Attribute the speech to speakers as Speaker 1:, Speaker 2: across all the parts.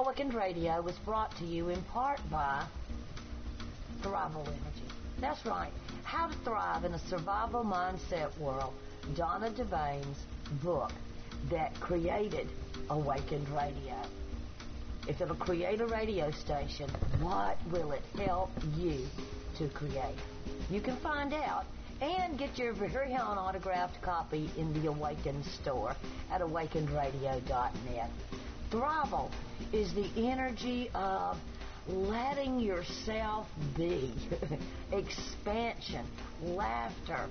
Speaker 1: Awakened Radio was brought to you in part by Thrival Energy. That's right. How to Thrive in a Survival Mindset World. Donna Devane's book that created Awakened Radio. If it'll create a radio station, what will it help you to create? You can find out and get your very own autographed copy in the Awakened store at awakenedradio.net. Thrival is the energy of letting yourself be, expansion, laughter,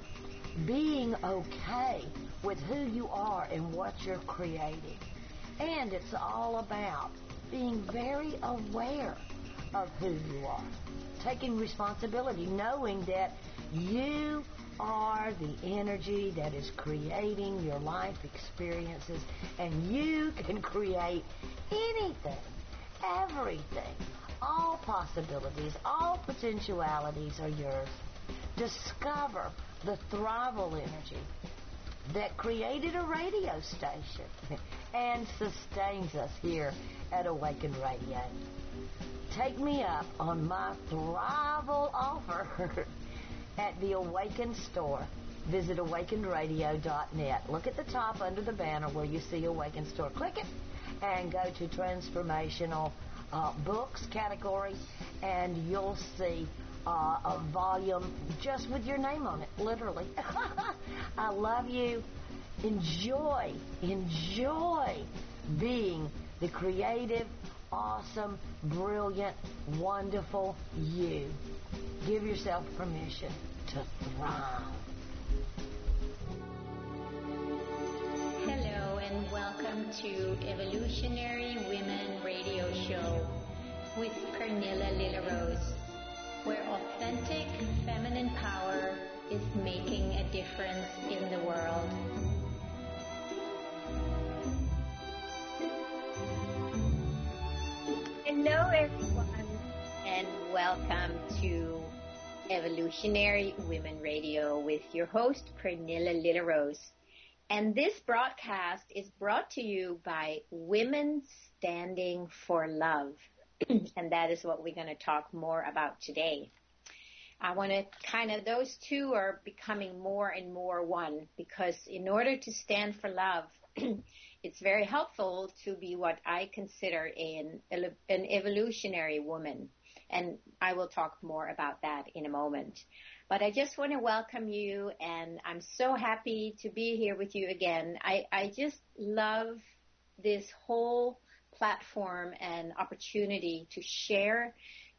Speaker 1: being okay with who you are and what you're creating. And it's all about being very aware of who you are, taking responsibility, knowing that you are the energy that is creating your life experiences, and you can create anything, everything. All possibilities, all potentialities are yours. Discover the Thrival energy that created a radio station and sustains us here at Awakened Radio. Take me up on my Thrival offer at the Awakened store. Visit awakenedradio.net. Look at the top under the banner where you see Awakened store. Click it and go to Transformational Books category, and you'll see a volume just with your name on it, literally. I love you. Enjoy being the creative, awesome, brilliant, wonderful you. Give yourself permission to thrive.
Speaker 2: Hello and welcome to Evolutionary Women Radio Show with Pernilla Lillerose, where authentic feminine power is making a difference in the world. Hello everyone and welcome to Evolutionary Women Radio with your host Pernilla Lillerose. And this broadcast is brought to you by Women Standing for Love. And that is what we're going to talk more about today. I want to those two are becoming more and more one, because in order to stand for love, it's very helpful to be what I consider an evolutionary woman. And I will talk more about that in a moment. But I just want to welcome you, and I'm so happy to be here with you again. I just love this whole platform and opportunity to share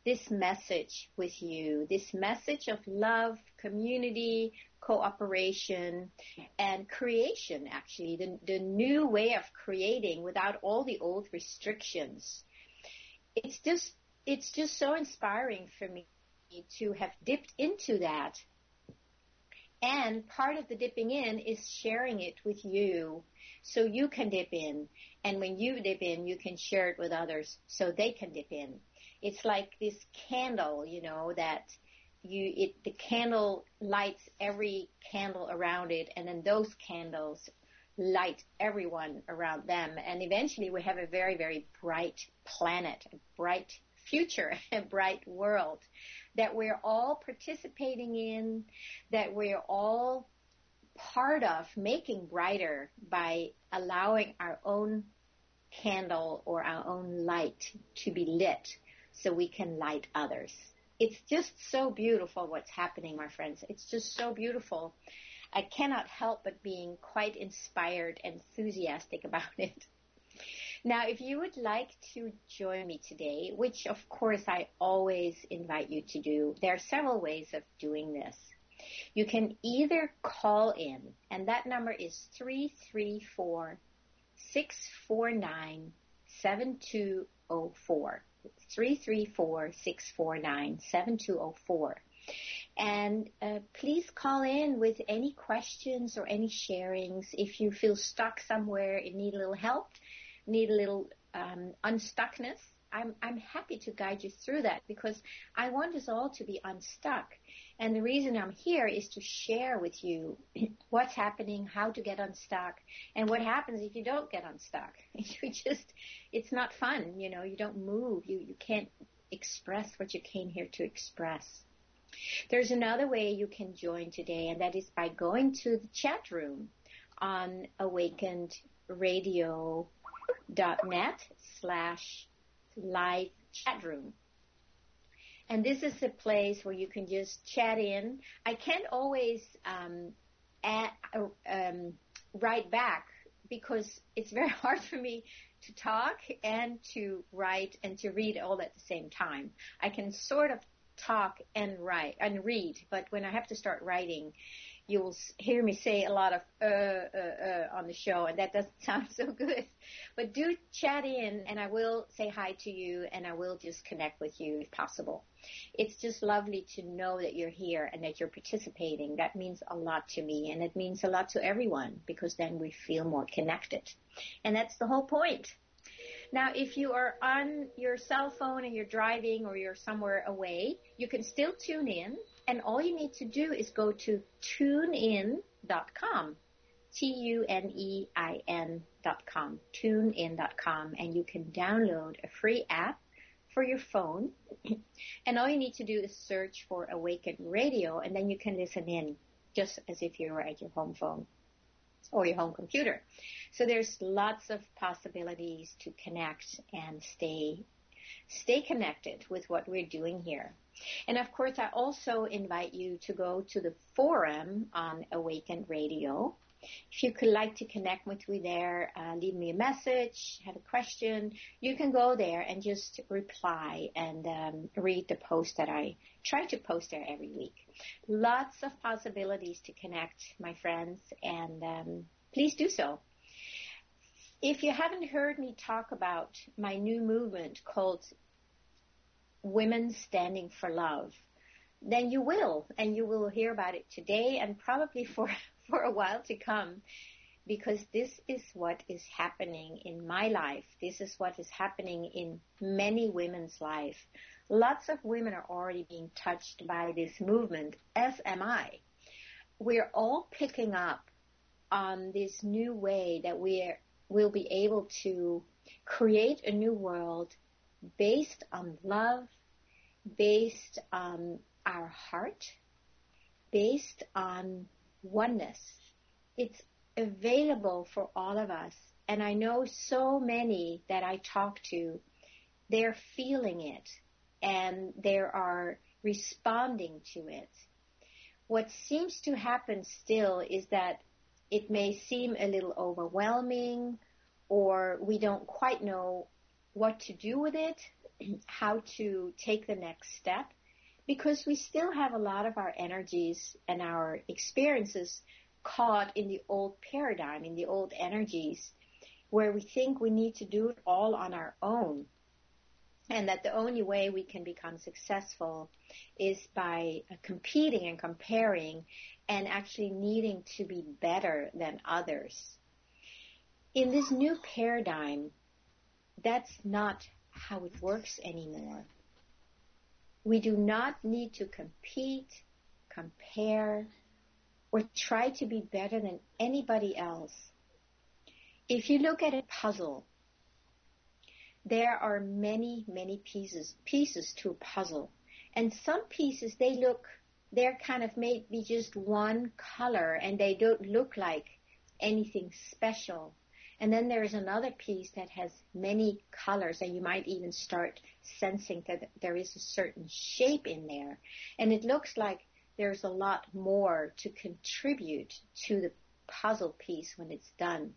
Speaker 2: this message with you, this message of love, community, cooperation, and creation, actually, the new way of creating without all the old restrictions. It's just so inspiring for me to have dipped into that. And part of the dipping in is sharing it with you so you can dip in. And when you dip in, you can share it with others so they can dip in. It's like this candle, that the candle lights every candle around it, and then those candles light everyone around them. And eventually we have a very, very bright planet, a bright future, a bright world that we're all participating in, that we're all part of making brighter by allowing our own candle or our own light to be lit so we can light others. It's just so beautiful what's happening, my friends. It's just so beautiful. I cannot help but being quite inspired and enthusiastic about it. Now, if you would like to join me today, which of course I always invite you to do, there are several ways of doing this. You can either call in, and that number is 334-649-7204. 334-649-7204. And please call in with any questions or any sharings. If you feel stuck somewhere and need a little help, need a little unstuckness, I'm happy to guide you through that, because I want us all to be unstuck. And the reason I'm here is to share with you what's happening, how to get unstuck, and what happens if you don't get unstuck. It's not fun, you don't move, you can't express what you came here to express. There's another way you can join today, and that is by going to the chat room on awakenedradio.net/live chat room. And this is a place where you can just chat in. I can't always write back because it's very hard for me to talk and to write and to read all at the same time. I can sort of talk and write and read, but when I have to start writing, you will hear me say a lot of on the show, and that doesn't sound so good. But do chat in, and I will say hi to you, and I will just connect with you if possible. It's just lovely to know that you're here and that you're participating. That means a lot to me, and it means a lot to everyone, because then we feel more connected. And that's the whole point. Now, if you are on your cell phone and you're driving or you're somewhere away, you can still tune in. And all you need to do is go to tunein.com, TUNEIN.com, tunein.com, and you can download a free app for your phone. And all you need to do is search for Awaken Radio, and then you can listen in just as if you were at your home phone or your home computer. So there's lots of possibilities to connect and stay connected with what we're doing here. And of course, I also invite you to go to the forum on Awaken Radio. If you could like to connect with me there, leave me a message, have a question, you can go there and just reply and read the post that I try to post there every week. Lots of possibilities to connect, my friends, and please do so. If you haven't heard me talk about my new movement called Women Standing for Love, then you will, and you will hear about it today and probably for a while to come, because this is what is happening in my life. This is what is happening in many women's life. Lots of women are already being touched by this movement, as am I. We're all picking up on this new way that we'll be able to create a new world based on love, based on our heart, based on oneness. It's available for all of us. And I know so many that I talk to, they're feeling it and they are responding to it. What seems to happen still is that it may seem a little overwhelming, or we don't quite know what to do with it, how to take the next step, because we still have a lot of our energies and our experiences caught in the old paradigm, in the old energies, where we think we need to do it all on our own, and that the only way we can become successful is by competing and comparing and actually needing to be better than others. In this new paradigm, that's not how it works anymore. We do not need to compete, compare, or try to be better than anybody else. If you look at a puzzle, there are many, many pieces to a puzzle. And some pieces, they're kind of maybe just one color and they don't look like anything special. And then there's another piece that has many colors, and you might even start sensing that there is a certain shape in there. And it looks like there's a lot more to contribute to the puzzle piece when it's done.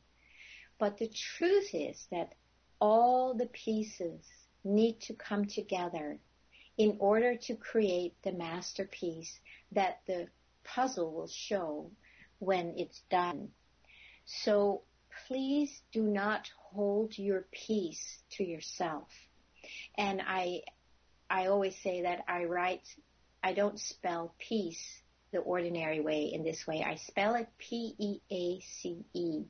Speaker 2: But the truth is that all the pieces need to come together in order to create the masterpiece that the puzzle will show when it's done. So please do not hold your peace to yourself. And I always say that I don't spell peace the ordinary way in this way. I spell it P-E-A-C-E.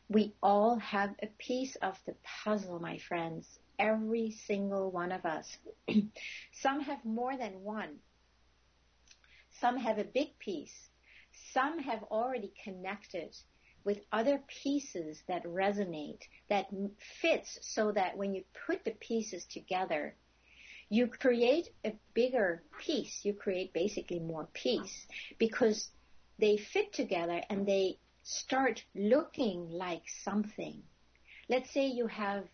Speaker 2: We all have a piece of the puzzle, my friends, every single one of us. Some have more than one. Some have a big piece. Some have already connected with other pieces that resonate, that fits, so that when you put the pieces together, you create a bigger piece. You create basically more piece because they fit together and they start looking like something. Let's say you have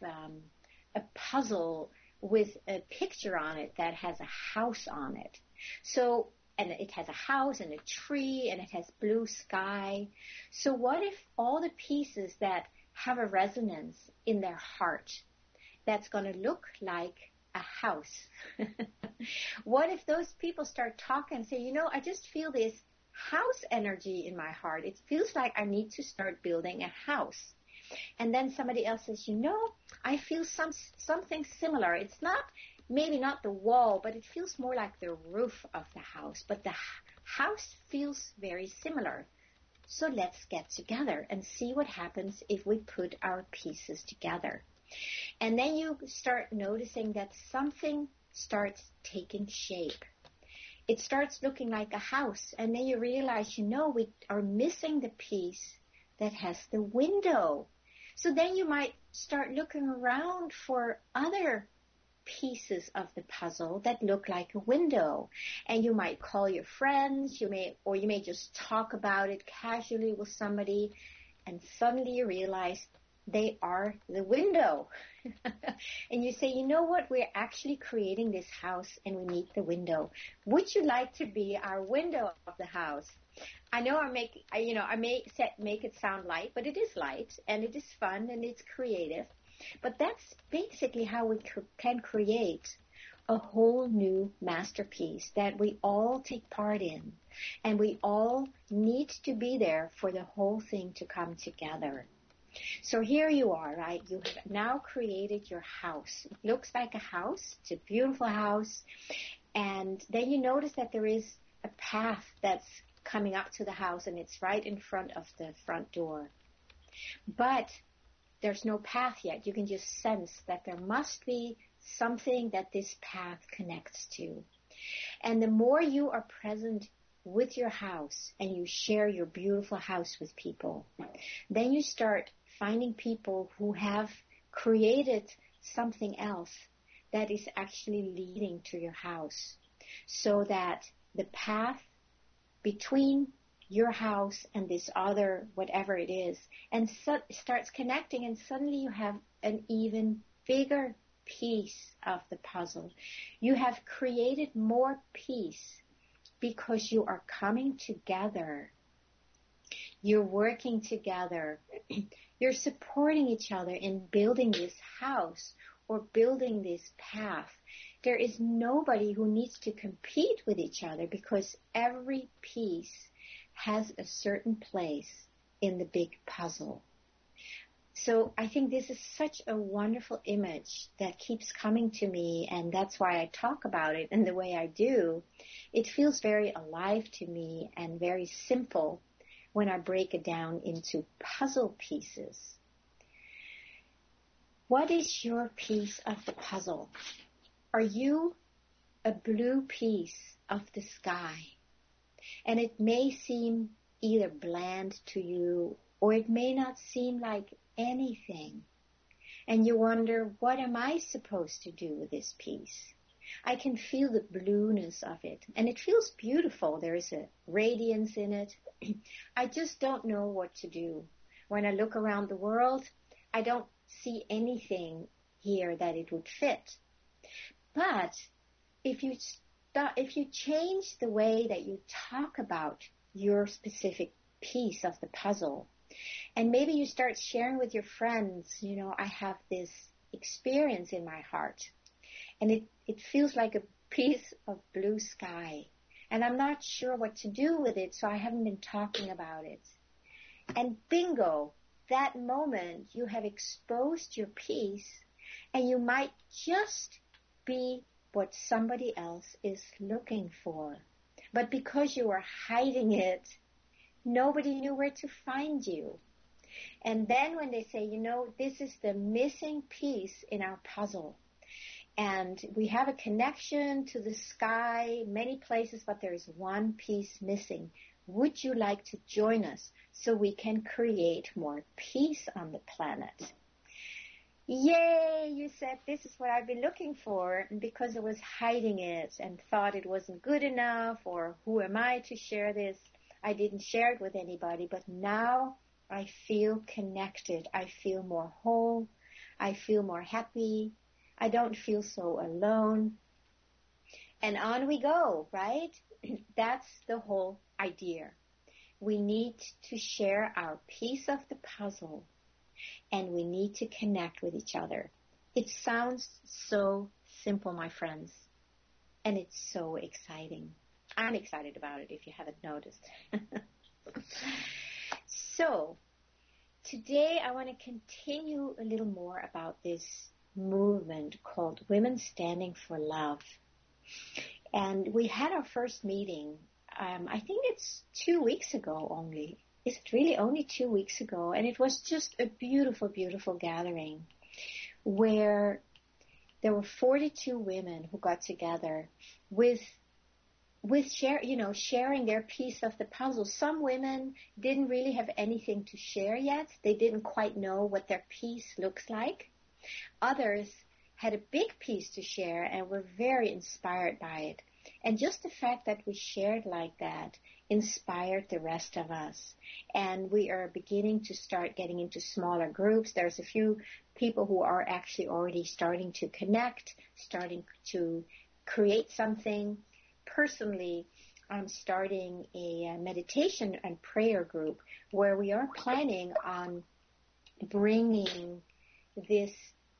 Speaker 2: a puzzle with a picture on it that has a house on it. So, and it has a house and a tree and it has blue sky. So what if all the pieces that have a resonance in their heart, that's going to look like a house? What if those people start talking and say, you know, I just feel this house energy in my heart. It feels like I need to start building a house. And then somebody else says, you know, I feel something similar. It's not, maybe not the wall, but it feels more like the roof of the house. But the house feels very similar. So let's get together and see what happens if we put our pieces together. And then you start noticing that something starts taking shape. It starts looking like a house. And then you realize, you know, we are missing the piece that has the window. So then you might start looking around for other pieces of the puzzle that look like a window. And you might call your friends, you may just talk about it casually with somebody, and suddenly you realize they are the window. And you say, you know what, we're actually creating this house and we need the window. Would you like to be our window of the house? I know I may make it sound light, but it is light and it is fun and it's creative. But that's basically how we can create a whole new masterpiece that we all take part in. And we all need to be there for the whole thing to come together. So here you are, right? You have now created your house. It looks like a house. It's a beautiful house. And then you notice that there is a path that's coming up to the house, and it's right in front of the front door. But there's no path yet. You can just sense that there must be something that this path connects to. And the more you are present with your house and you share your beautiful house with people, then you start finding people who have created something else that is actually leading to your house, so that the path between your house and this other, whatever it is, and starts connecting, and suddenly you have an even bigger piece of the puzzle. You have created more peace because you are coming together. You're working together. You're supporting each other in building this house or building this path. There is nobody who needs to compete with each other because every piece has a certain place in the big puzzle. So I think this is such a wonderful image that keeps coming to me, and that's why I talk about it in the way I do. It feels very alive to me and very simple when I break it down into puzzle pieces. What is your piece of the puzzle? Are you a blue piece of the sky? And it may seem either bland to you, or it may not seem like anything. And you wonder, what am I supposed to do with this piece? I can feel the blueness of it, and it feels beautiful. There is a radiance in it. I just don't know what to do. When I look around the world, I don't see anything here that it would fit. But if you change the way that you talk about your specific piece of the puzzle, and maybe you start sharing with your friends, you know, I have this experience in my heart, and it feels like a piece of blue sky, and I'm not sure what to do with it, so I haven't been talking about it. And bingo, that moment you have exposed your piece, and you might just be what somebody else is looking for. But because you were hiding it, nobody knew where to find you. And then when they say, you know, this is the missing piece in our puzzle, And we have a connection to the sky, many places, but there is one piece missing. Would you like to join us so we can create more peace on the planet? Yay, you said, this is what I've been looking for, and because I was hiding it and thought it wasn't good enough, or who am I to share this? I didn't share it with anybody, but now I feel connected. I feel more whole. I feel more happy. I don't feel so alone. And on we go, right? That's the whole idea. We need to share our piece of the puzzle, and we need to connect with each other. It sounds so simple, my friends, and it's so exciting. I'm excited about it, if you haven't noticed. So, today I want to continue a little more about this movement called Women Standing for Love. And we had our first meeting, I think it's 2 weeks ago only. Is it really only 2 weeks ago? And it was just a beautiful, beautiful gathering where there were 42 women who got together with sharing their piece of the puzzle. Some women didn't really have anything to share yet. They didn't quite know what their piece looks like. Others had a big piece to share and were very inspired by it. And just the fact that we shared like that inspired the rest of us. And we are beginning to start getting into smaller groups. There's a few people who are actually already starting to connect, starting to create something. Personally, I'm starting a meditation and prayer group where we are planning on bringing this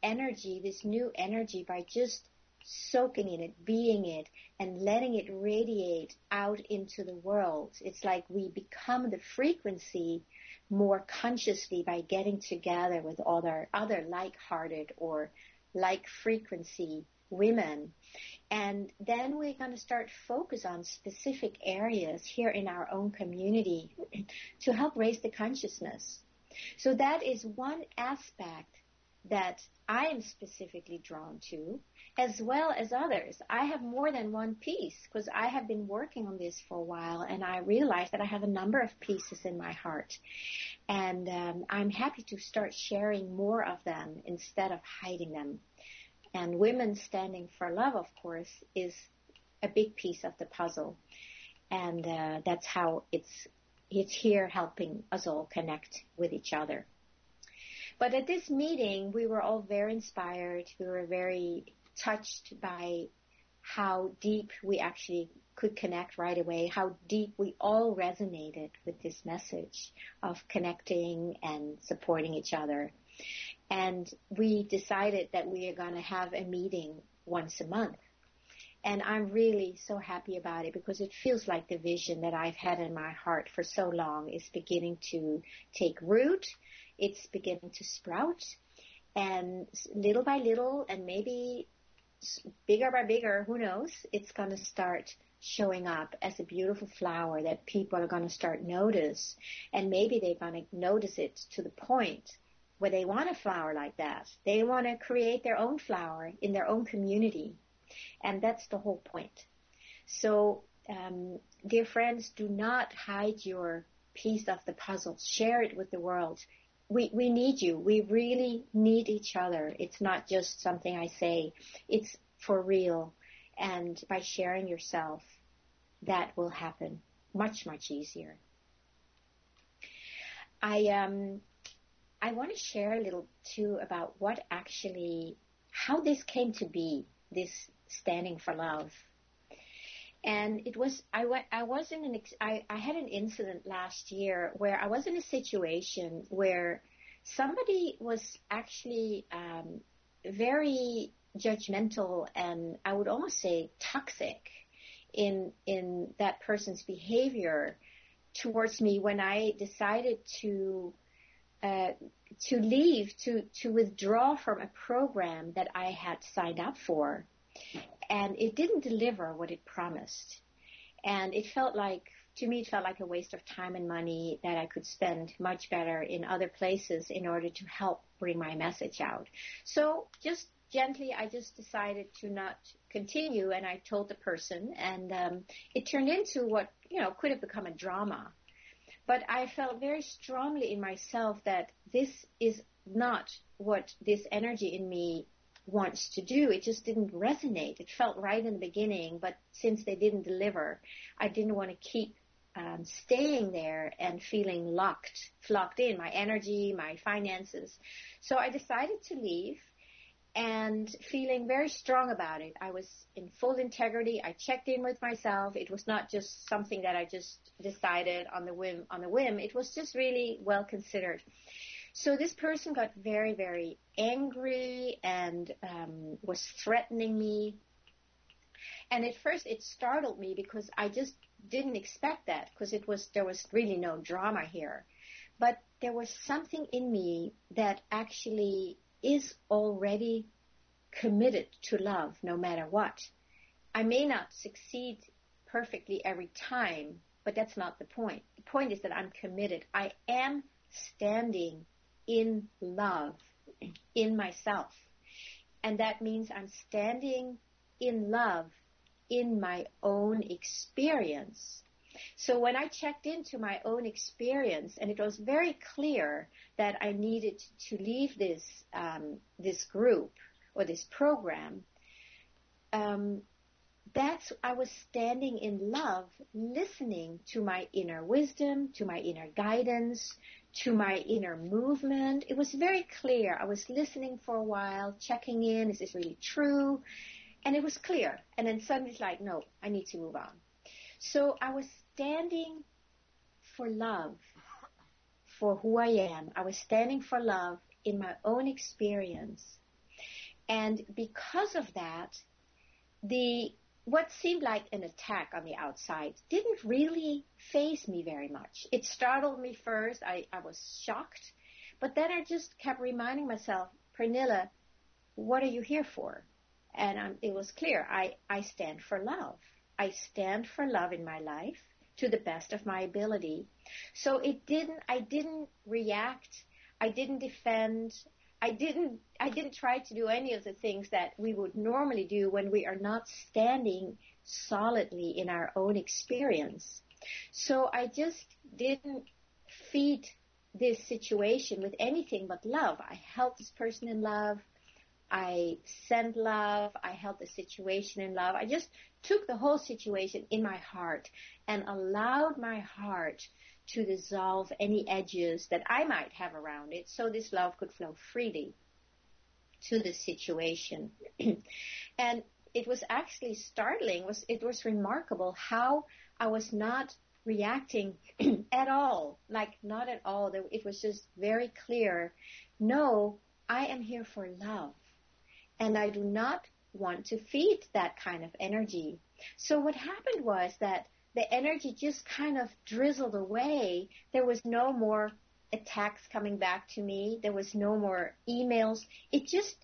Speaker 2: energy, this new energy, by just soaking in it, being it, and letting it radiate out into the world. It's like we become the frequency more consciously by getting together with other like-hearted or like-frequency women. And then we're going to start focus on specific areas here in our own community to help raise the consciousness. So that is one aspect that I am specifically drawn to, as well as others. I have more than one piece because I have been working on this for a while, and I realized that I have a number of pieces in my heart. And I'm happy to start sharing more of them instead of hiding them. And Women Standing for Love, of course, is a big piece of the puzzle. And that's how it's here helping us all connect with each other. But at this meeting, we were all very inspired. We were very touched by how deep we actually could connect right away, how deep we all resonated with this message of connecting and supporting each other. And we decided that we are going to have a meeting once a month. And I'm really so happy about it because it feels like the vision that I've had in my heart for so long is beginning to take root. It's beginning to sprout. And little by little, and maybe bigger by bigger, who knows, it's going to start showing up as a beautiful flower that people are going to start notice. And maybe they're going to notice it to the point where they want a flower like that. They want to create their own flower in their own community. And that's the whole point. So, dear friends, do not hide your piece of the puzzle. Share it with the world. We need you. We really need each other. It's not just something I say. It's for real. And by sharing yourself, that will happen much, much easier. I want to share a little too about how this came to be, this Standing for Love. And it was, I had an incident last year where I was in a situation where somebody was actually very judgmental and I would almost say toxic in that person's behavior towards me when I decided to leave, to withdraw from a program that I had signed up for. And it didn't deliver what it promised. And to me, it felt like a waste of time and money that I could spend much better in other places in order to help bring my message out. So just gently, I just decided to not continue, and I told the person, and it turned into what, could have become a drama. But I felt very strongly in myself that this is not what this energy in me wants to do. It just didn't resonate. It felt right in the beginning, but since they didn't deliver, I didn't want to keep staying there and feeling locked in, my energy, my finances. So I decided to leave, and feeling very strong about it. I was in full integrity. I checked in with myself. It was not just something that I just decided on the whim. It was just really well considered. So this person got very, very angry and was threatening me. And at first it startled me because I just didn't expect that, because there was really no drama here. But there was something in me that actually is already committed to love no matter what. I may not succeed perfectly every time, but that's not the point. The point is that I'm committed. I am standing in love in myself. And that means I'm standing in love in my own experience. So when I checked into my own experience, and it was very clear that I needed to leave this group or this program, I was standing in love, listening to my inner wisdom, to my inner guidance, to my inner movement. It was very clear. I was listening for a while, checking in, is this really true? And it was clear. And then suddenly it's like, no, I need to move on. So I was standing for love, for who I am. I was standing for love in my own experience. And because of that, what seemed like an attack on the outside didn't really faze me very much. It startled me first. I was shocked. But then I just kept reminding myself, Pernilla, what are you here for? And it was clear. I stand for love. I stand for love in my life to the best of my ability. So I didn't react. I didn't defend. I didn't try to do any of the things that we would normally do when we are not standing solidly in our own experience. So I just didn't feed this situation with anything but love. I held this person in love. I sent love. I held the situation in love. I just took the whole situation in my heart and allowed my heart to dissolve any edges that I might have around it, so this love could flow freely to the situation. And it was actually startling. It was remarkable how I was not reacting at all, like not at all. It was just very clear. No, I am here for love. And I do not want to feed that kind of energy. So what happened was that the energy just kind of drizzled away. There was no more attacks coming back to me. There was no more emails. It just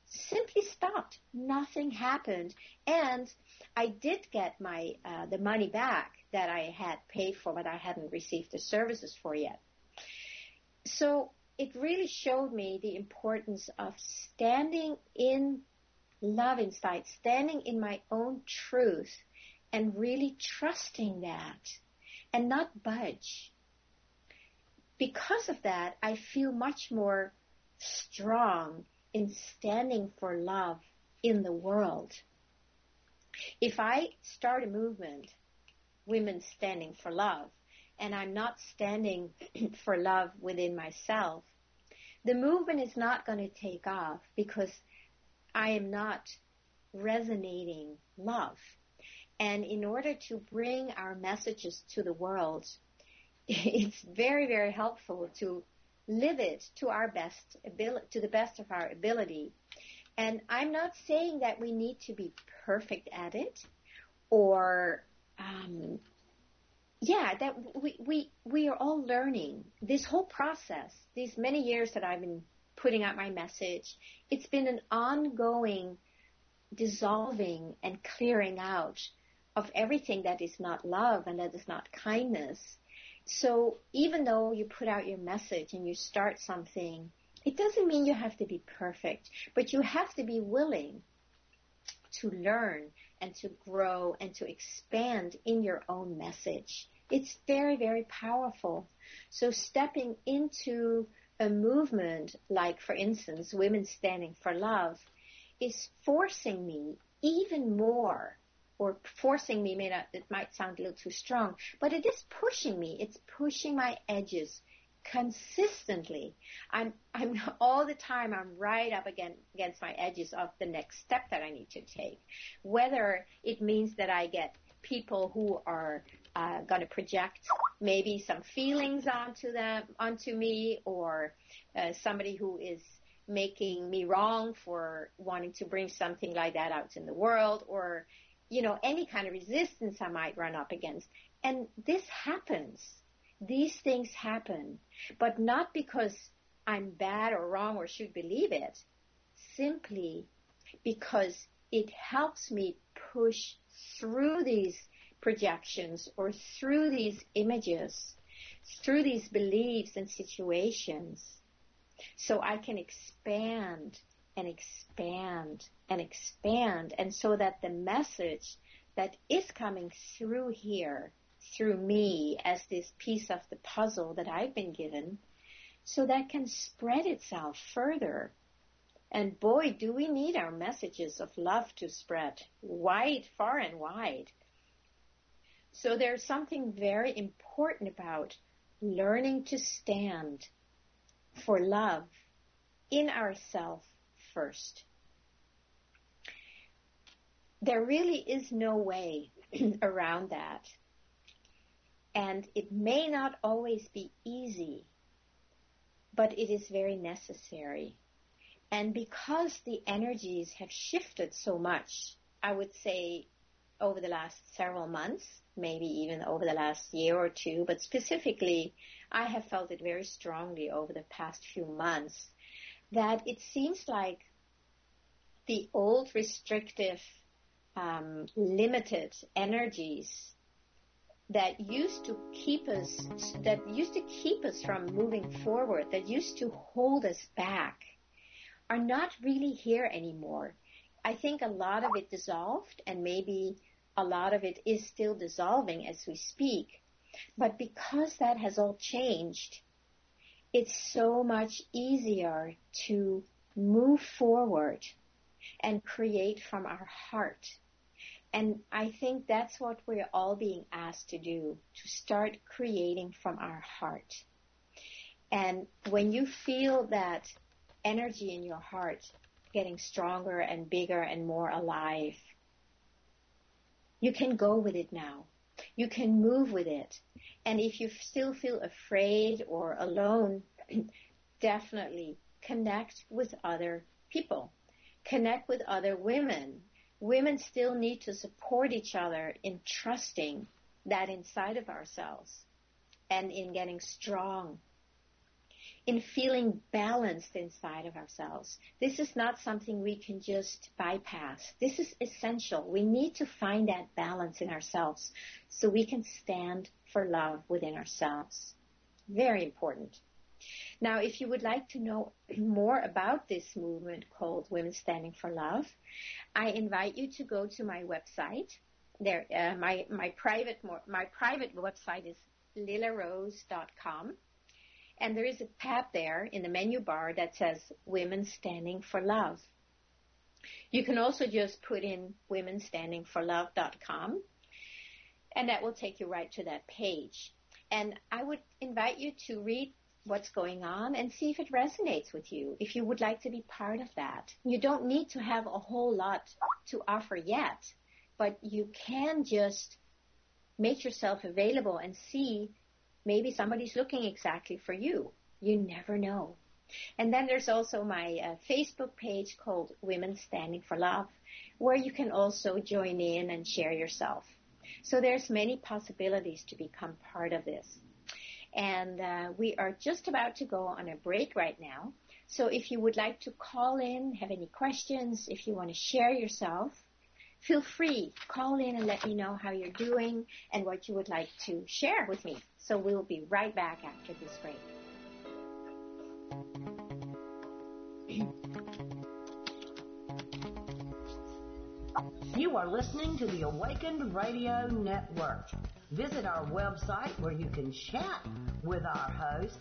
Speaker 2: simply stopped. Nothing happened. And I did get the money back that I had paid for, but I hadn't received the services for yet. So it really showed me the importance of standing in love inside, standing in my own truth, and really trusting that and not budge. Because of that, I feel much more strong in standing for love in the world. If I start a movement, women standing for love, and I'm not standing for love within myself, the movement is not going to take off because I am not resonating love. And in order to bring our messages to the world, it's very, very helpful to live it to the best of our ability. And I'm not saying that we need to be perfect at it, or that we are all learning. This whole process, these many years that I've been putting out my message, it's been an ongoing dissolving and clearing out of everything that is not love and that is not kindness. So even though you put out your message and you start something, It doesn't mean you have to be perfect, but you have to be willing to learn and to grow and to expand in your own message. It's very, very powerful. So stepping into a movement like, for instance, Women Standing for Love is forcing me even more, or forcing me, it might sound a little too strong, but it is pushing me. It's pushing my edges consistently. I'm all the time, I'm right up against my edges of the next step that I need to take. Whether it means that I get people who are going to project maybe some feelings onto me, or somebody who is making me wrong for wanting to bring something like that out in the world, or, any kind of resistance I might run up against. And this happens. These things happen, but not because I'm bad or wrong or should believe it, simply because it helps me push through these projections or through these images, through these beliefs and situations, so I can expand and expand and expand, and so that the message that is coming through here, through me as this piece of the puzzle that I've been given, so that can spread itself further. And boy, do we need our messages of love to spread wide, far and wide. So there's something very important about learning to stand for love in ourselves first. There really is no way around that. And it may not always be easy, but it is very necessary. And because the energies have shifted so much, I would say over the last several months, maybe even over the last year or two, but specifically, I have felt it very strongly over the past few months, that it seems like the old restrictive, limited energies that used to keep us from moving forward, that used to hold us back, are not really here anymore. I think a lot of it dissolved, and maybe a lot of it is still dissolving as we speak. But because that has all changed, it's so much easier to move forward and create from our heart. And I think that's what we're all being asked to do, to start creating from our heart. And when you feel that energy in your heart getting stronger and bigger and more alive, you can go with it now. You can move with it. And if you still feel afraid or alone, definitely connect with other people. Connect with other women. Women still need to support each other in trusting that inside of ourselves, and in getting strong, in feeling balanced inside of ourselves. This is not something we can just bypass. This is essential. We need to find that balance in ourselves so we can stand for love within ourselves. Very important. Now, if you would like to know more about this movement called Women Standing for Love, I invite you to go to my website. There, my private website is lilarose.com, and there is a tab there in the menu bar that says Women Standing for Love. You can also just put in womenstandingforlove.com, and that will take you right to that page. And I would invite you to read what's going on and see if it resonates with you, if you would like to be part of that. You don't need to have a whole lot to offer yet, but you can just make yourself available and see maybe somebody's looking exactly for you. You never know. And then there's also my Facebook page called Women Standing for Love, where you can also join in and share yourself. So there's many possibilities to become part of this. And we are just about to go on a break right now. So if you would like to call in, have any questions, if you want to share yourself, feel free. Call in and let me know how you're doing and what you would like to share with me. So we'll be right back after this break.
Speaker 1: You are listening to the Awakened Radio Network. Visit our website where you can chat with our host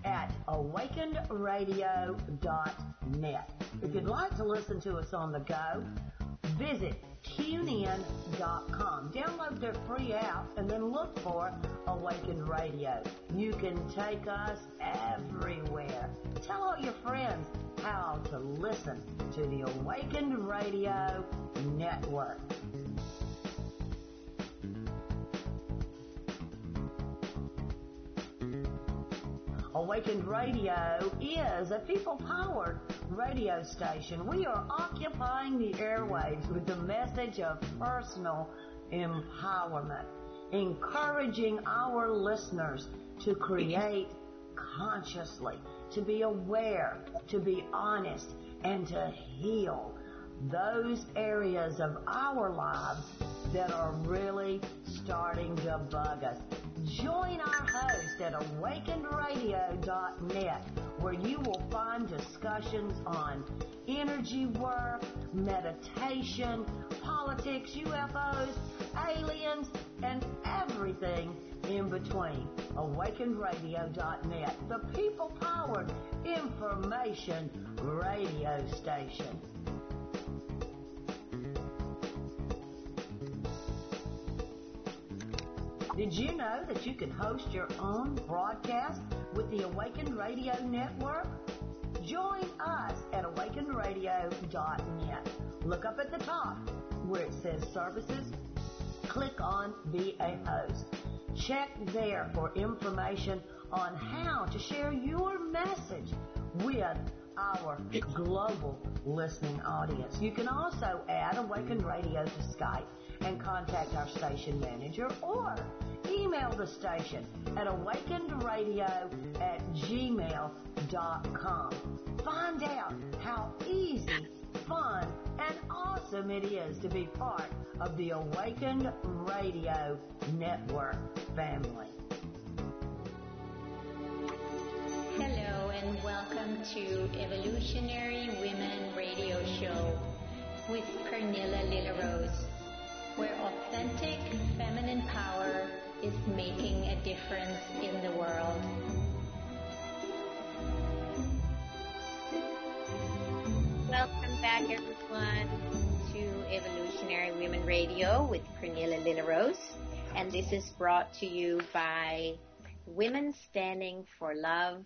Speaker 1: at awakenedradio.net. If you'd like to listen to us on the go, visit tunein.com. Download their free app and then look for Awakened Radio. You can take us everywhere. Tell all your friends how to listen to the Awakened Radio Network. Awakened Radio is a people-powered radio station. We are occupying the airwaves with the message of personal empowerment, encouraging our listeners to create consciously, to be aware, to be honest, and to heal those areas of our lives that are really starting to bug us. Join our host at awakenedradio.net, where you will find discussions on energy work, meditation, politics, UFOs, aliens, and everything in between. Awakenedradio.net, the people-powered information radio station. Did you know that you can host your own broadcast with the Awakened Radio Network? Join us at awakenedradio.net. Look up at the top where it says services. Click on Be a Host. Check there for information on how to share your message with our global listening audience. You can also add Awakened Radio to Skype and contact our station manager, or email the station at awakenedradio@gmail.com. Find out how easy, fun, and awesome it is to be part of the Awakened Radio Network family.
Speaker 2: Hello and welcome to Evolutionary Women Radio Show with Pernilla Lillerose, where authentic feminine power is making a difference in the world. Welcome back, everyone, to Evolutionary Women Radio with Pernilla Lillerose, and this is brought to you by Women Standing for Love,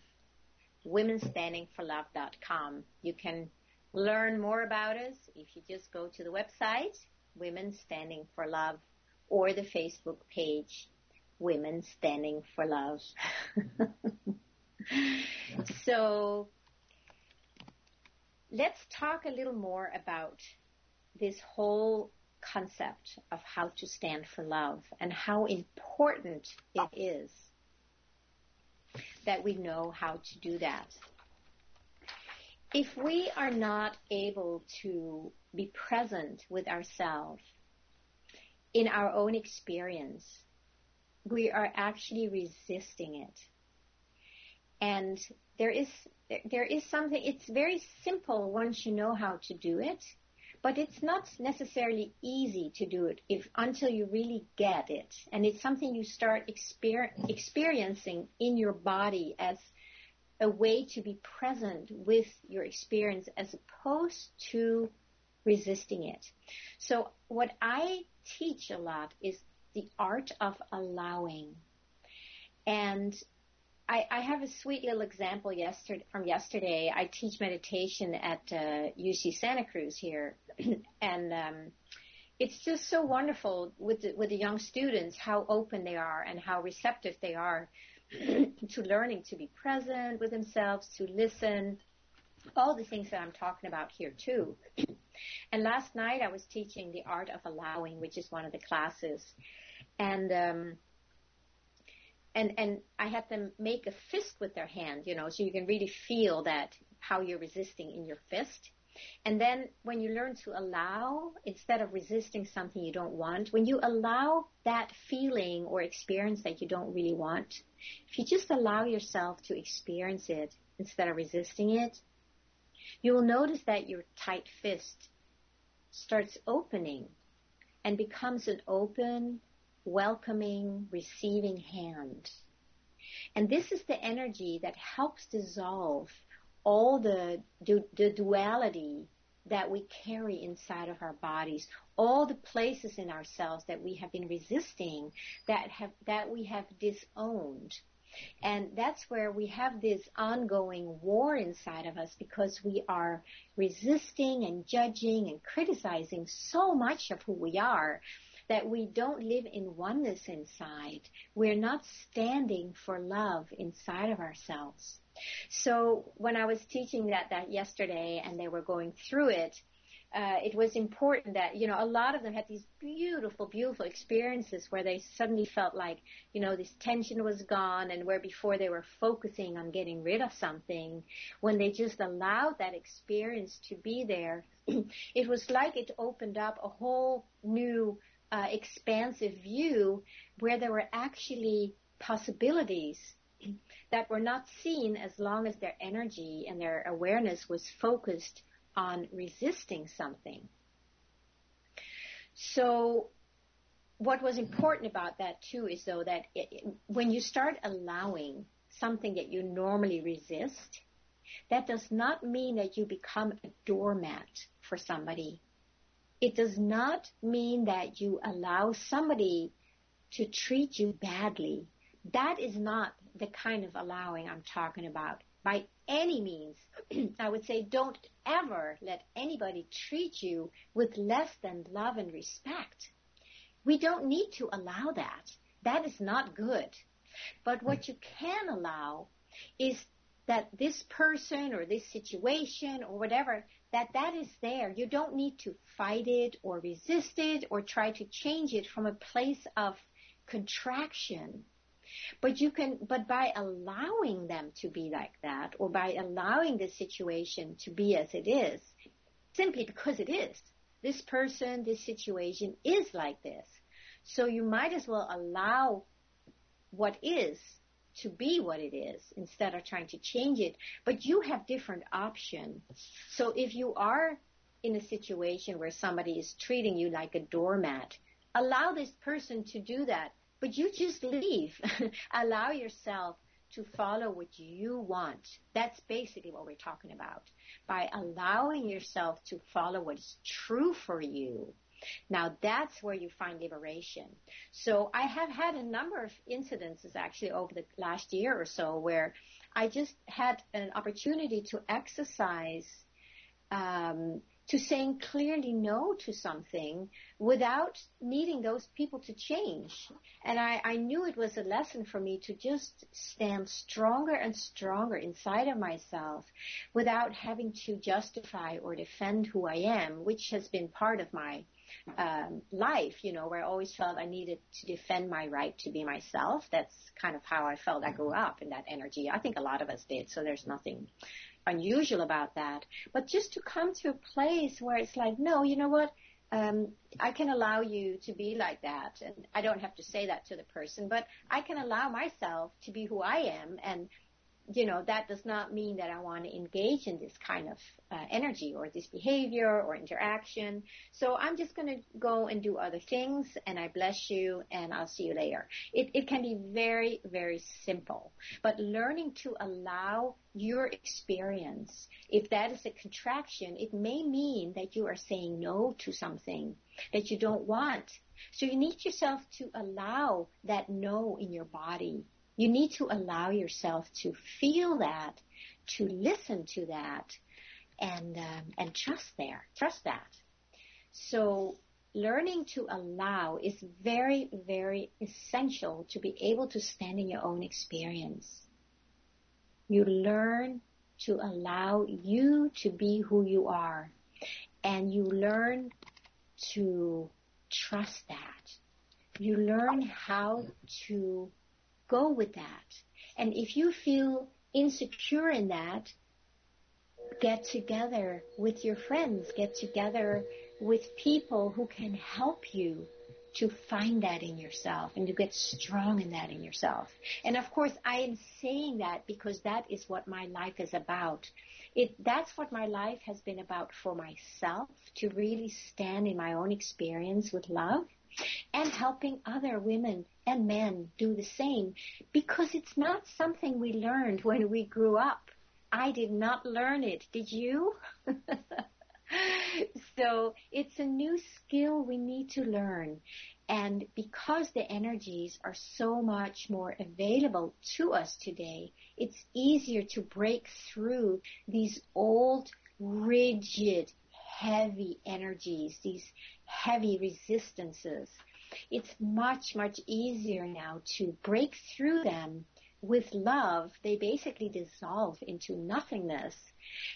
Speaker 2: womenstandingforlove.com. You can learn more about us if you just go to the website, Women Standing for Love, or the Facebook page, Women Standing for Love. So let's talk a little more about this whole concept of how to stand for love and how important it is that we know how to do that. If we are not able to be present with ourselves in our own experience, we are actually resisting it. And there is something, it's very simple once you know how to do it, but it's not necessarily easy to do it until you really get it. And it's something you start experiencing in your body as a way to be present with your experience as opposed to resisting it. So what I teach a lot is the art of allowing. And I have a sweet little example from yesterday. I teach meditation at UC Santa Cruz here, and it's just so wonderful with the young students how open they are and how receptive they are to learning to be present with themselves, to listen, all the things that I'm talking about here too. And last night I was teaching the art of allowing, which is one of the classes, and I had them make a fist with their hand, so you can really feel that, how you're resisting in your fist. And then when you learn to allow, instead of resisting something you don't want, when you allow that feeling or experience that you don't really want, if you just allow yourself to experience it instead of resisting it, you will notice that your tight fist starts opening and becomes an open, welcoming, receiving hand. And this is the energy that helps dissolve all the duality that we carry inside of our bodies, all the places in ourselves that we have been resisting, that we have disowned. And that's where we have this ongoing war inside of us, because we are resisting and judging and criticizing so much of who we are that we don't live in oneness inside. We're not standing for love inside of ourselves. So when I was teaching that yesterday and they were going through it, it was important that, a lot of them had these beautiful, beautiful experiences where they suddenly felt like, this tension was gone, and where before they were focusing on getting rid of something, when they just allowed that experience to be there, it was like it opened up a whole new expansive view where there were actually possibilities that were not seen as long as their energy and their awareness was focused on resisting something. So what was important about that too is, though, that when you start allowing something that you normally resist, that does not mean that you become a doormat for somebody. It does not mean that you allow somebody to treat you badly. That is not the kind of allowing I'm talking about. By any means, I would say don't ever let anybody treat you with less than love and respect. We don't need to allow that. That is not good. But what you can allow is that this person or this situation or whatever, that is there. You don't need to fight it or resist it or try to change it from a place of contraction. But by allowing them to be like that, or by allowing the situation to be as it is, simply because it is, this person, this situation is like this. So you might as well allow what is to be what it is instead of trying to change it. But you have different options. So if you are in a situation where somebody is treating you like a doormat, allow this person to do that. But you just leave. Allow yourself to follow what you want. That's basically what we're talking about. By allowing yourself to follow what is true for you. Now that's where you find liberation. So I have had a number of incidences actually over the last year or so where I just had an opportunity to exercise to saying clearly no to something without needing those people to change. And I knew it was a lesson for me to just stand stronger and stronger inside of myself without having to justify or defend who I am, which has been part of my life, where I always felt I needed to defend my right to be myself. That's kind of how I felt. I grew up in that energy. I think a lot of us did, so there's nothing unusual about that. But just to come to a place where it's like, no, you know what? I can allow you to be like that. And I don't have to say that to the person, but I can allow myself to be who I am. And, that does not mean that I want to engage in this kind of energy or this behavior or interaction. So I'm just going to go and do other things, and I bless you, and I'll see you later. It can be very, very simple. But learning to allow your experience, if that is a contraction, it may mean that you are saying no to something that you don't want. So you need yourself to allow that no in your body. You need to allow yourself to feel that, to listen to that, and trust that. So learning to allow is very, very essential to be able to stand in your own experience. You learn to allow you to be who you are, and you learn to trust that. You learn how to go with that. And if you feel insecure in that, get together with your friends, get together with people who can help you to find that in yourself and to get strong in that in yourself. And of course, I am saying that because that is what my life is about. That's what my life has been about for myself, to really stand in my own experience with love and helping other women and men do the same, because it's not something we learned when we grew up. I did not learn it. Did you? So it's a new skill we need to learn. And because the energies are so much more available to us today, it's easier to break through these old, rigid, heavy energies, these heavy resistances. It's much, much easier now to break through them with love. They basically dissolve into nothingness.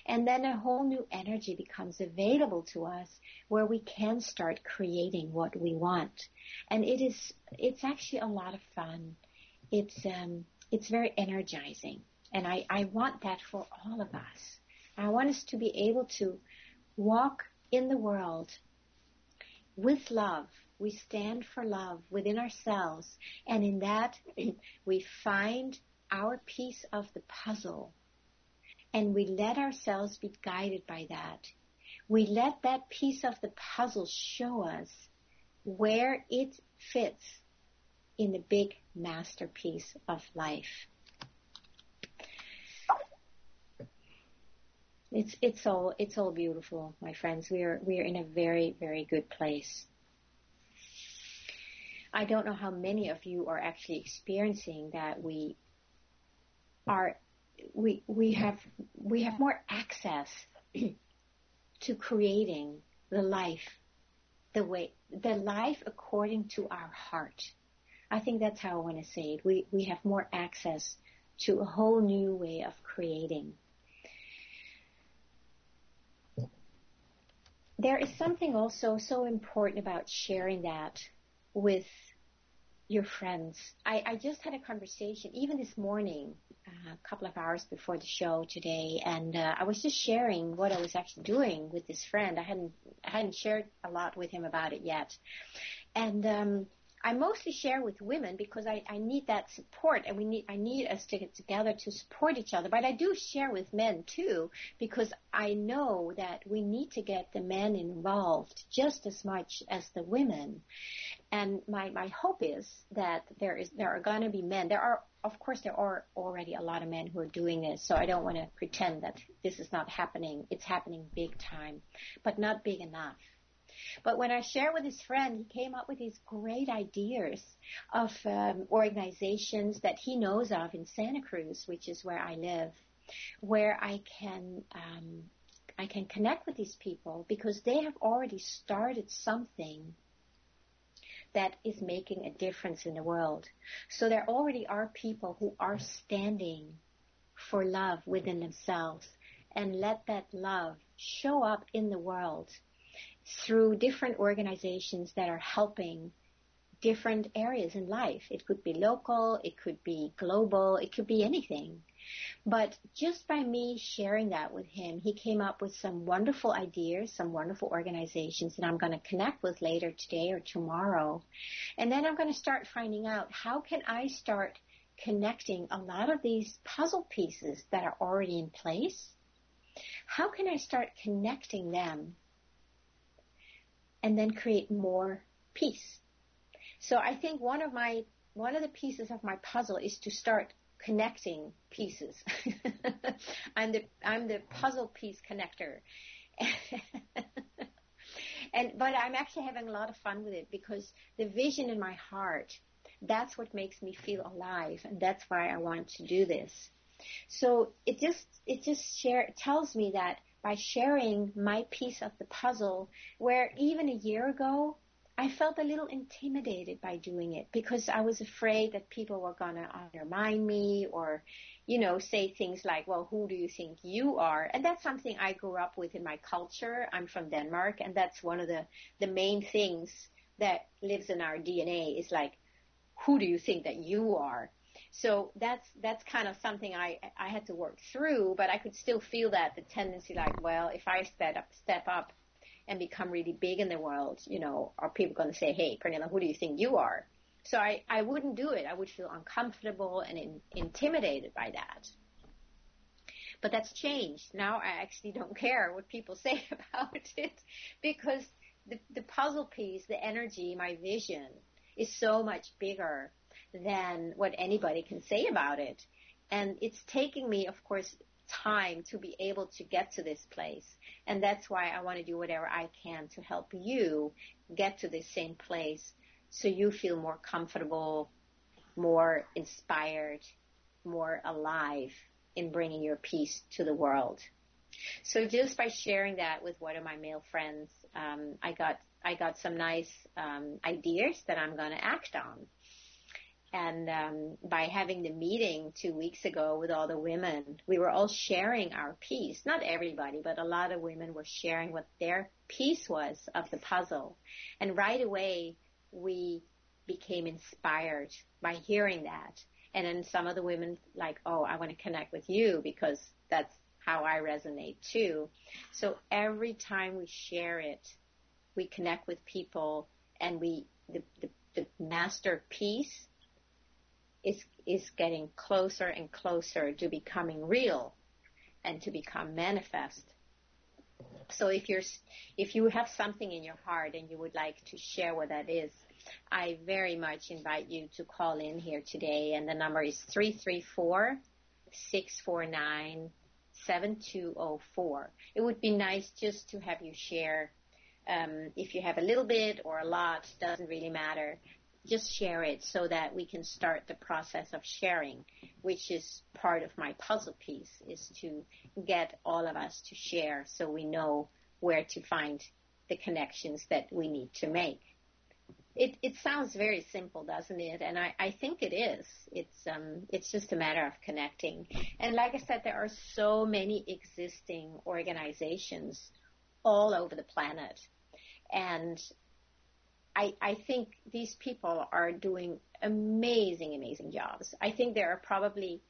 Speaker 2: And then a whole new energy becomes available to us where we can start creating what we want. And it's actually a lot of fun. It's very energizing. And I want that for all of us. I want us to be able to walk in the world with love. We stand for love within ourselves. And in that, we find our piece of the puzzle. And we let ourselves be guided by that. We let that piece of the puzzle show us where it fits in the big masterpiece of life. It's all beautiful, my friends. We are in a very, very good place. I don't know how many of you are actually experiencing that we have more access to creating the life according to our heart. I think that's how I want to say it. We have more access to a whole new way of creating. There is something also so important about sharing that with your friends. I just had a conversation, even this morning, a couple of hours before the show today, and I was just sharing what I was actually doing with this friend. I hadn't shared a lot with him about it yet. And I mostly share with women because I need that support, and I need us to get together to support each other. But I do share with men too, because I know that we need to get the men involved just as much as the women. And my hope is that there are going to be men. There are already a lot of men who are doing this, so I don't want to pretend that this is not happening. It's happening big time, but not big enough. But when I shared with his friend, he came up with these great ideas of organizations that he knows of in Santa Cruz, which is where I live, where I can connect with these people because they have already started something that is making a difference in the world. So there already are people who are standing for love within themselves, and let that love show up in the world through different organizations that are helping different areas in life. It could be local, it could be global, it could be anything. But just by me sharing that with him, he came up with some wonderful ideas, some wonderful organizations that I'm going to connect with later today or tomorrow. And then I'm going to start finding out how can I start connecting a lot of these puzzle pieces that are already in place. How can I start connecting them and then create more peace? So I think one of the pieces of my puzzle is to start connecting pieces. I'm the puzzle piece connector. But I'm actually having a lot of fun with it because the vision in my heart, that's what makes me feel alive, and that's why I want to do this. So it just tells me that by sharing my piece of the puzzle, where even a year ago I felt a little intimidated by doing it because I was afraid that people were going to undermine me or, say things like, well, who do you think you are? And that's something I grew up with in my culture. I'm from Denmark, and that's one of the main things that lives in our DNA is like, who do you think that you are? So that's kind of something I had to work through, but I could still feel that the tendency like, well, if I step up, and become really big in the world, are people going to say, hey, Pernilla, who do you think you are? So I wouldn't do it. I would feel uncomfortable and intimidated by that. But that's changed. Now I actually don't care what people say about it, because the puzzle piece, the energy, my vision is so much bigger than what anybody can say about it. And it's taking me, of course, time to be able to get to this place. And that's why I want to do whatever I can to help you get to this same place, so you feel more comfortable, more inspired, more alive in bringing your peace to the world. So just by sharing that with one of my male friends, I got some nice ideas that I'm going to act on. And by having the meeting 2 weeks ago with all the women, we were all sharing our piece. Not everybody, but a lot of women were sharing what their piece was of the puzzle. And right away, we became inspired by hearing that. And then some of the women like, oh, I want to connect with you because that's how I resonate too. So every time we share it, we connect with people, and the masterpiece is getting closer and closer to becoming real and to become manifest. So if you have something in your heart and you would like to share what that is, I very much invite you to call in here today, and the number is 334-649-7204. It would be nice just to have you share. If you have a little bit or a lot, doesn't really matter. Just share it so that we can start the process of sharing, which is part of my puzzle piece, is to get all of us to share so we know where to find the connections that we need to make. It sounds very simple, doesn't it? And I think it is. It's just a matter of connecting. And like I said, there are so many existing organizations all over the planet. And I think these people are doing amazing, amazing jobs. I think there are probably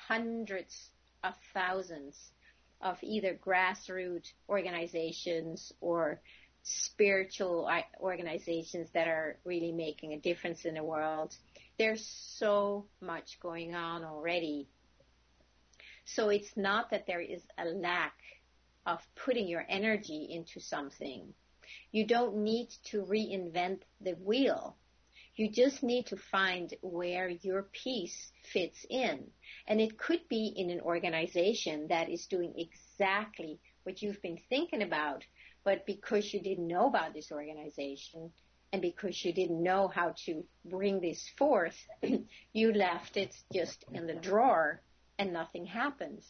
Speaker 2: hundreds of thousands of either grassroots organizations or spiritual organizations that are really making a difference in the world. There's so much going on already. So it's not that there is a lack of putting your energy into something. You don't need to reinvent the wheel. You just need to find where your piece fits in. And it could be in an organization that is doing exactly what you've been thinking about, but because you didn't know about this organization and because you didn't know how to bring this forth, you left it just in the drawer and nothing happens.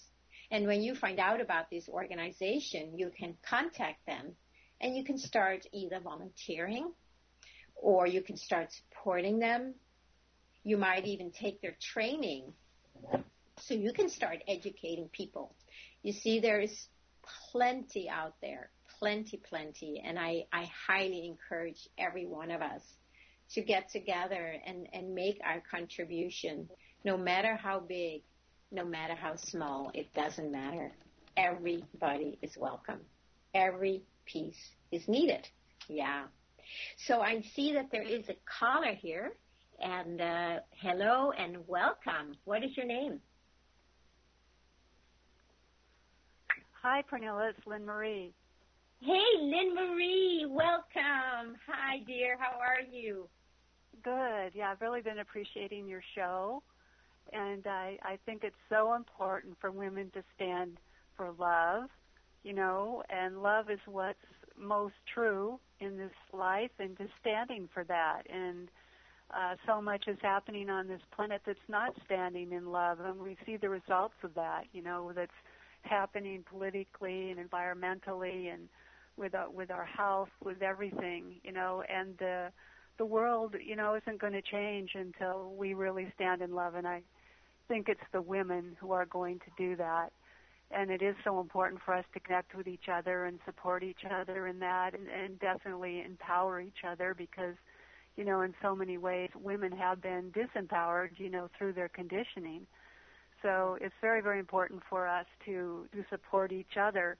Speaker 2: And when you find out about this organization, you can contact them and you can start either volunteering or you can start supporting them. You might even take their training so you can start educating people. You see, there's plenty out there, plenty. And I highly encourage every one of us to get together and make our contribution, no matter how big, no matter how small, it doesn't matter. Everybody is welcome. Every piece is needed. Yeah. So I see that there is a caller here. And hello and welcome. What is your name?
Speaker 3: Hi, Pernilla. It's Lynn Marie.
Speaker 2: Hey, Lynn Marie. Welcome. Hi, dear. How are you?
Speaker 3: Good. Yeah, I've really been appreciating your show. And I think it's so important for women to stand for love, and love is what's most true in this life, and just standing for that. And so much is happening on this planet that's not standing in love, and we see the results of that, that's happening politically and environmentally and with our health, with everything, and the world, isn't going to change until we really stand in love, and I think it's the women who are going to do that. And it is so important for us to connect with each other and support each other in that, and definitely empower each other, because, in so many ways, women have been disempowered, through their conditioning. So it's very, very important for us to support each other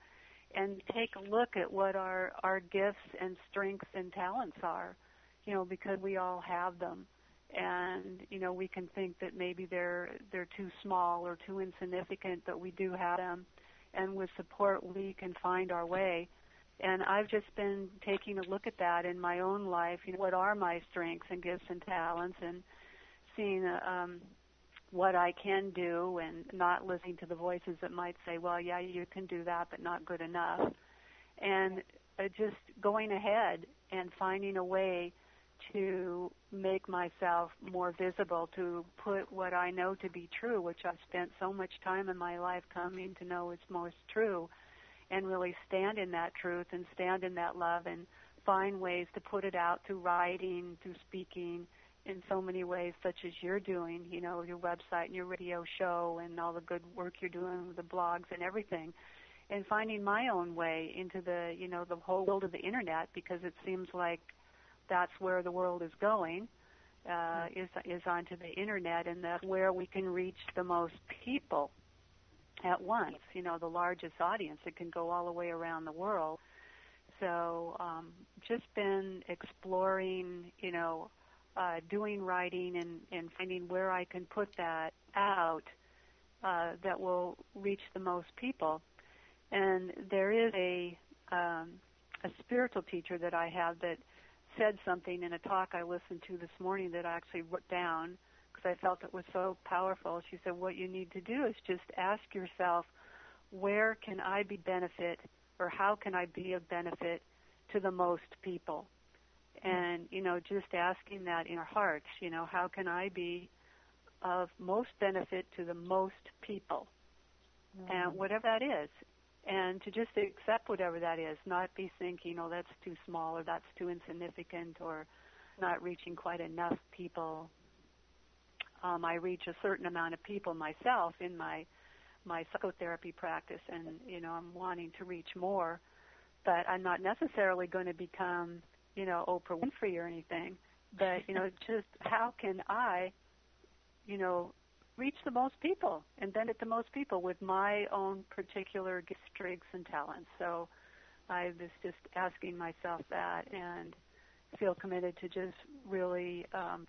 Speaker 3: and take a look at what our gifts and strengths and talents are, because we all have them. And, we can think that maybe they're too small or too insignificant, but we do have them. And with support, we can find our way. And I've just been taking a look at that in my own life. What are my strengths and gifts and talents, and seeing what I can do, and not listening to the voices that might say, well, yeah, you can do that, but not good enough. And just going ahead and finding a way to make myself more visible, to put what I know to be true, which I've spent so much time in my life coming to know is most true, and really stand in that truth and stand in that love and find ways to put it out through writing, through speaking, in so many ways, such as you're doing, your website and your radio show and all the good work you're doing with the blogs and everything, and finding my own way into the, the whole world of the Internet, because it seems like that's where the world is going, is onto the Internet, and that's where we can reach the most people at once, the largest audience. It can go all the way around the world. So just been exploring, doing writing and finding where I can put that out that will reach the most people. And there is a spiritual teacher that I have that said something in a talk I listened to this morning that I actually wrote down because I felt it was so powerful. She said, what you need to do is just ask yourself, where can I be benefit, or how can I be of benefit to the most people? And, just asking that in our hearts, how can I be of most benefit to the most people? And whatever that is. And to just accept whatever that is, not be thinking, oh, that's too small, or that's too insignificant, or not reaching quite enough people. I reach a certain amount of people myself in my psychotherapy practice, and, I'm wanting to reach more. But I'm not necessarily going to become, Oprah Winfrey or anything. But, just how can I, reach the most people and benefit the most people with my own particular gifts, strengths, and talents. So I was just asking myself that, and feel committed to just really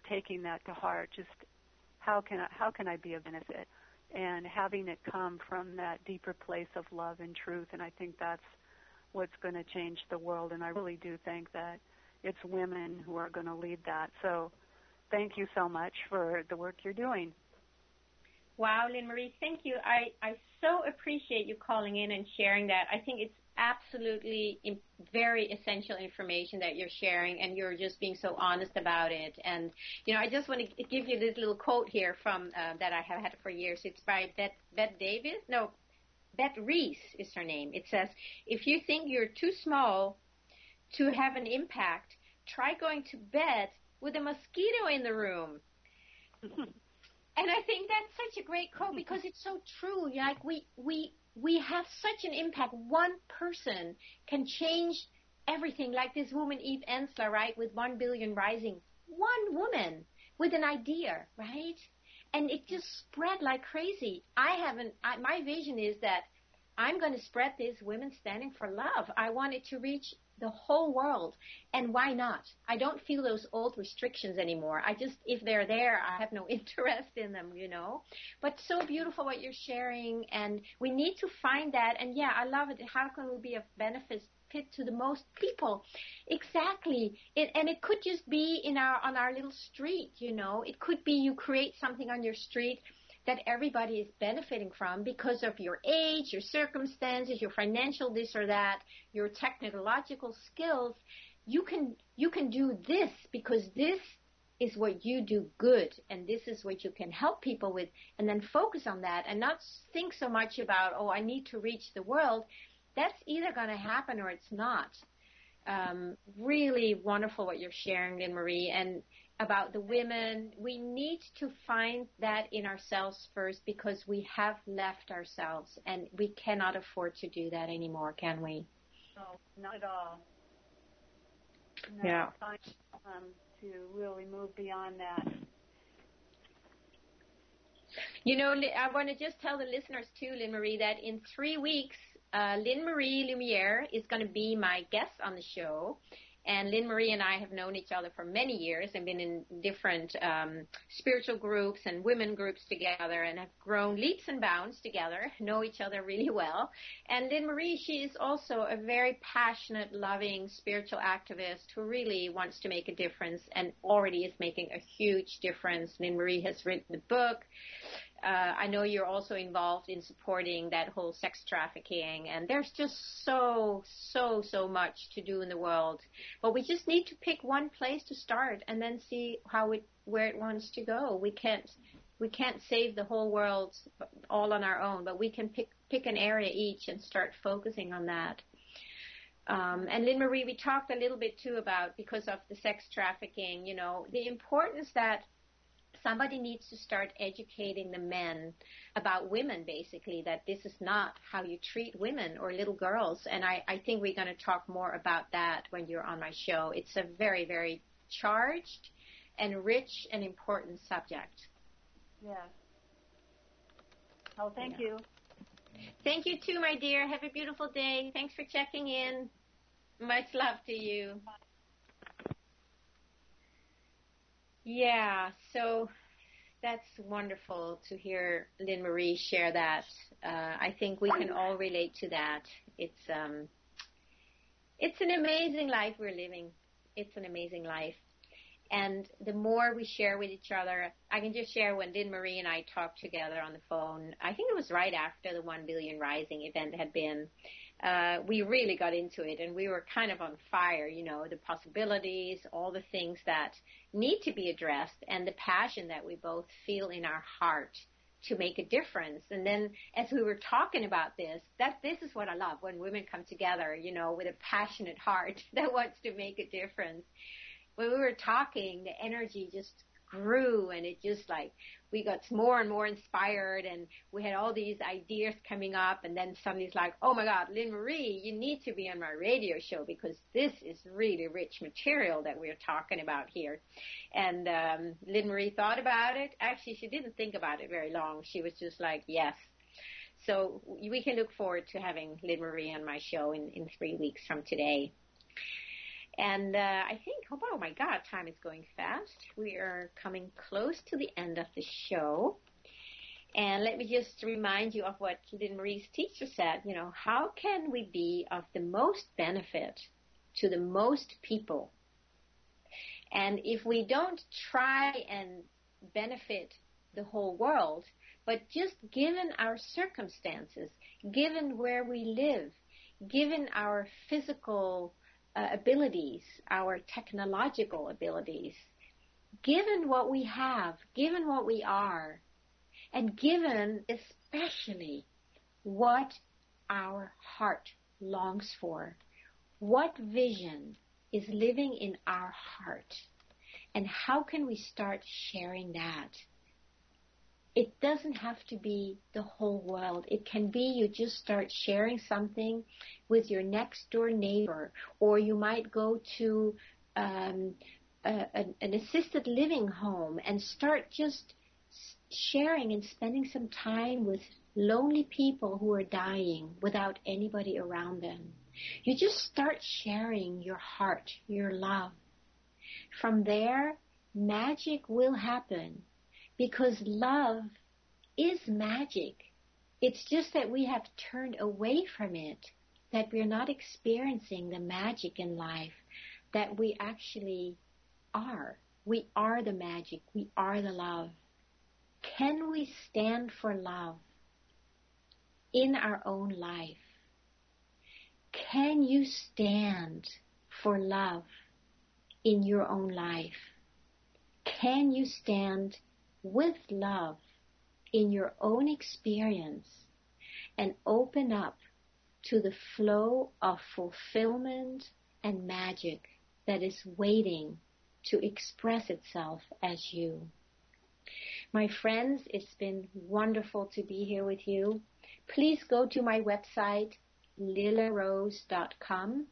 Speaker 3: taking that to heart. Just how can I be of benefit, and having it come from that deeper place of love and truth. And I think that's what's going to change the world. And I really do think that it's women who are going to lead that. So thank you so much for the work you're doing.
Speaker 2: Wow, Lynn Marie, thank you. I so appreciate you calling in and sharing that. I think it's absolutely very essential information that you're sharing, and you're just being so honest about it. And, I just want to give you this little quote here from that I have had for years. It's by Beth Reese is her name. It says, if you think you're too small to have an impact, try going to bed with a mosquito in the room. And I think that's such a great quote, because it's so true. Like we have such an impact. One person can change everything. Like this woman, Eve Ensler, right, with 1 billion rising. One woman with an idea, right? And it just spread like crazy. My vision is that I'm going to spread this women standing for love. I want it to reach the whole world. And why not? I don't feel those old restrictions anymore. If they're there, I have no interest in them, But so beautiful what you're sharing, and we need to find that. And yeah, I love it. How can we be of benefit to the most people? Exactly. And it could just be on our little street, It could be you create something on your street that everybody is benefiting from because of your age, your circumstances, your financial this or that, your technological skills. You can do this because this is what you do good, and this is what you can help people with, and then focus on that and not think so much about, I need to reach the world. That's either going to happen or it's not. Really wonderful what you're sharing, Lynn Marie, and about the women. We need to find that in ourselves first, because we have left ourselves, and we cannot afford to do that anymore, can we?
Speaker 3: No, not at all. No,
Speaker 2: yeah.
Speaker 3: Time to really move beyond that.
Speaker 2: I want to just tell the listeners too, Lynn Marie, that in 3 weeks Lynn Marie Lumiere is going to be my guest on the show. And Lynn Marie and I have known each other for many years and been in different spiritual groups and women groups together and have grown leaps and bounds together, know each other really well. And Lynn Marie, she is also a very passionate, loving, spiritual activist who really wants to make a difference and already is making a huge difference. Lynn Marie has written a book. I know you're also involved in supporting that whole sex trafficking, and there's just so much to do in the world. But we just need to pick one place to start and then see where it wants to go. We can't save the whole world all on our own, but we can pick an area each and start focusing on that. And Lynn Marie, we talked a little bit too about, because of the sex trafficking, the importance that somebody needs to start educating the men about women, basically, that this is not how you treat women or little girls. And I think we're going to talk more about that when you're on my show. It's a very, very charged and rich and important subject.
Speaker 3: Yes. Oh, thank you.
Speaker 2: Thank you, too, my dear. Have a beautiful day. Thanks for checking in. Much love to you. Yeah, so that's wonderful to hear Lynn Marie share that. I think we can all relate to that. It's an amazing life we're living. It's an amazing life. And the more we share with each other, I can just share when Lynn Marie and I talked together on the phone, I think it was right after the 1 Billion Rising event had been, we really got into it, and we were kind of on fire, the possibilities, all the things that need to be addressed, and the passion that we both feel in our heart to make a difference. And then as we were talking about this is what I love, when women come together, with a passionate heart that wants to make a difference. When we were talking, the energy just grew, and it just we got more and more inspired, and we had all these ideas coming up, and then somebody's like, oh my God, Lynn Marie, you need to be on my radio show, because this is really rich material that we're talking about here. And Lynn Marie thought about it. Actually, she didn't think about it very long. She was just like, yes. So we can look forward to having Lynn Marie on my show in 3 weeks from today. And I think, oh my God, time is going fast. We are coming close to the end of the show. And let me just remind you of what Lynn Marie's teacher said. How can we be of the most benefit to the most people? And if we don't try and benefit the whole world, but just given our circumstances, given where we live, given our physical abilities, our technological abilities, given what we have, given what we are, and given especially what our heart longs for, what vision is living in our heart, and how can we start sharing that? It doesn't have to be the whole world. It can be you just start sharing something with your next door neighbor, or you might go to an assisted living home and start just sharing and spending some time with lonely people who are dying without anybody around them. You just start sharing your heart, your love. From there, magic will happen. Because love is magic. It's just that we have turned away from it, that we're not experiencing the magic in life that we actually are. We are the magic. We are the love. Can we stand for love in our own life? Can you stand for love in your own life? Can you stand with love in your own experience and open up to the flow of fulfillment and magic that is waiting to express itself as you? My friends, it's been wonderful to be here with you. Please go to my website, lillarose.com,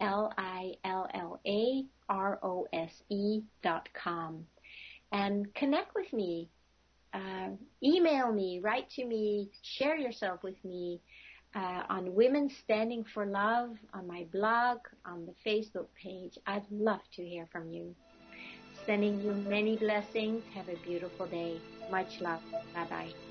Speaker 2: LILLAROSE.com. And connect with me, email me, write to me, share yourself with me. on Women Standing for Love, on my blog, on the Facebook page. I'd love to hear from you. Sending you many blessings. Have a beautiful day. Much love. Bye-bye.